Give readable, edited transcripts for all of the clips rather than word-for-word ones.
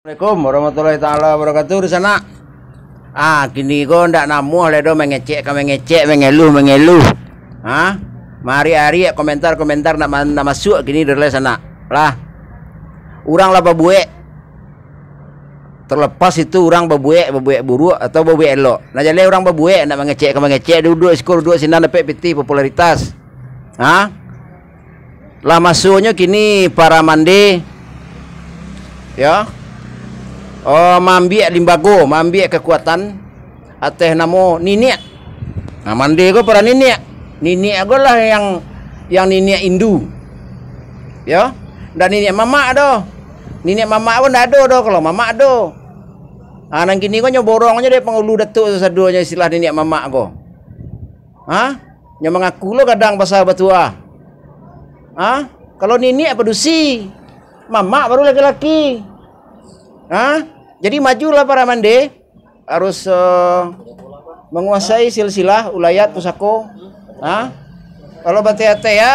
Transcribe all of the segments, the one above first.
Assalamualaikum warahmatullahi taala wabarakatuh di sana. Kini ko ndak namuh le do mengecek mengeluh. Mari-hari komentar nak masuk kini dari sana. Lah. Urang lah babuek. Terlepas itu orang babuek buruk atau babuek elok. Nah jadi orang babuek nak mengecek duduk skor duduk sinan dapat piti popularitas. Lah masuknya kini para mandi. Ya. Mambiak limbago, mambiak kekuatan ateh namo niniak. Mandi ko para niniak. Niniak ko lah yang niniak Hindu. Ya. Dan niniak mama do. Niniak mama ko ndak do kalau mama do. Nang kini ko nyoborongnya deh pengulu datuk sesaduanya istilah niniak mama ko. Nya mengaku lo kadang bahasa batua. Kalau niniak pedusi, mama baru laki-laki. Jadi majulah para mande harus menguasai silsilah ulayat pusako. Kalau bate-ate ya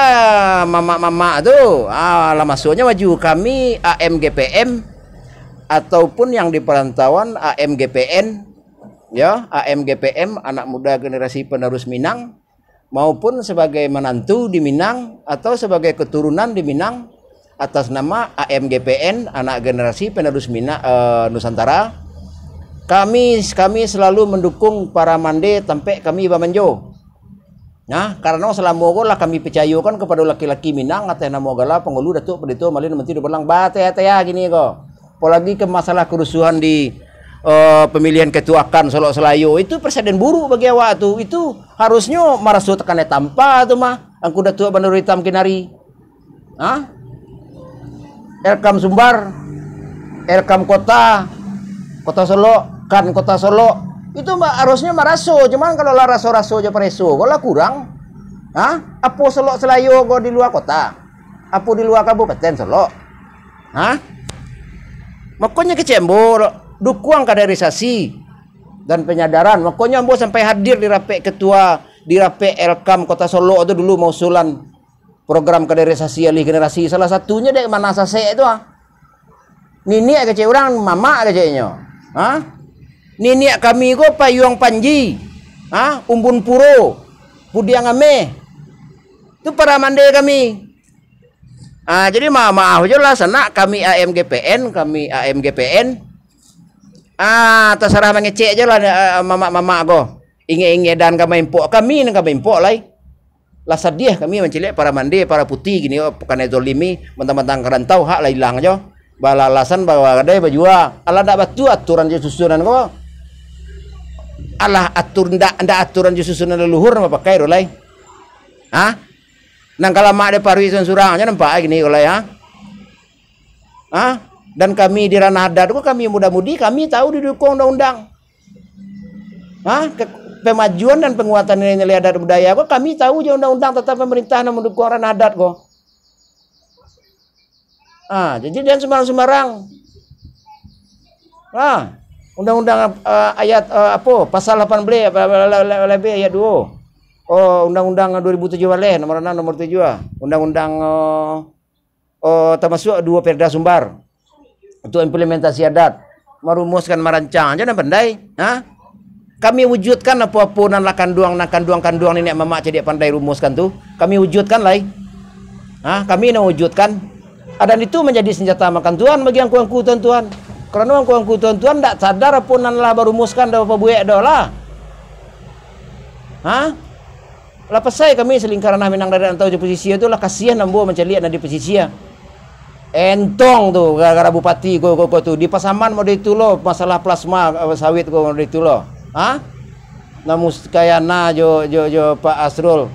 mama tuh, lah masuknya maju kami AMGPM ataupun yang di perantauan AMGPN, ya AMGPM anak muda generasi penerus Minang maupun sebagai menantu di Minang atau sebagai keturunan di Minang. Atas nama AMGPN anak generasi penerus Nusantara, kami selalu mendukung para mande sampai kami bamanjo. Karena selama lah kami percayakan kepada laki-laki Minang atas nama gala pengulu datuk pendito malin menteri berlang bate gini kok. Apalagi ke masalah kerusuhan di pemilihan ketuakan Solok Selayu itu presiden buruk bagi awak tu. Itu harusnya marasu tekannya tanpa tu mah angku datuk Bandar Hitam Kinari. Elkam Sumbar, Elkam Kota Solo, kan Kota Solo itu harusnya maraso, cuman kalau lah raso aja preso, kalau kurang, apa Solo Selayu go di luar kota, apa di luar kabupaten Solo, makanya kecembur, dukung kaderisasi dan penyadaran, makanya ambo sampai hadir di rape ketua, di rape Elkam Kota Solo itu dulu mau usulan program kaderisasi alih generasi, salah satunya dek mana sase itu niniak kecil orang mama kecilnya, niniak kami ko Payuang Panji, Umbun Puro, Pudiang Ame, itu para mande kami. Jadi maaf aja lah sana kami AMGPN, terserah mengecek aja lah mama ko, inge dan kami impok lah. Lah sedih kami mencilek para mandi, para putih gini bukan zolimi mentang-mentang kerantau hak lah hilang aja. Bala alasan bahwa kadai bajua. Ala ndak batu aturan je susunan ko. Alah ndak aturan je susunan leluhur apa pakai rolai. Nang kala mak de parwi surang aja nampak gini oleh Dan kami di ranah adat ko kami muda-mudi kami tahu didukung undang-undang. Pemajuan dan penguatan nilai adat budaya kok kami tahu je undang-undang tentang pemerintah yang mendukung ranah adat kok. Jadi jangan sembarang. Undang-undang ayat pasal 18 lebih ayat 2. Undang-undang 2007 nomor 6 nomor 7. Undang-undang termasuk 2 Perda Sumbar. Untuk implementasi adat, merumuskan merancang aja dan pandai, kami wujudkan apa-apa nan kanduang nenek mamak jadi pandai rumuskan tu. Kami wujudkan lah. Kami nak wujudkan. Dan itu menjadi senjata makan Tuhan bagi angku-angku tuan-tuan. Kerana angku-angku tuan-tuan tak sadar apa nan lah barumuskan dah apa buek dah lah. Lepas saya kami selingkaran Minang Darat atau di posisi itu lah kasihan nambo mencari di posisi entong tu gara-gara bupati ko tu di Pasaman mau itu lo masalah plasma sawit ko mau itu lo. Namun kayana jo Pak Asrul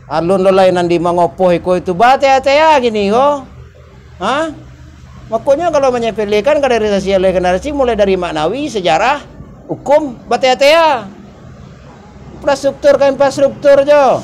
alun lolai nandi mangopoh ko itu bate-ate gini ko. Makanya kalau menyepelekan kaderisasi oleh generasi mulai dari maknawi, sejarah, hukum, bate-ate infrastruktur jo.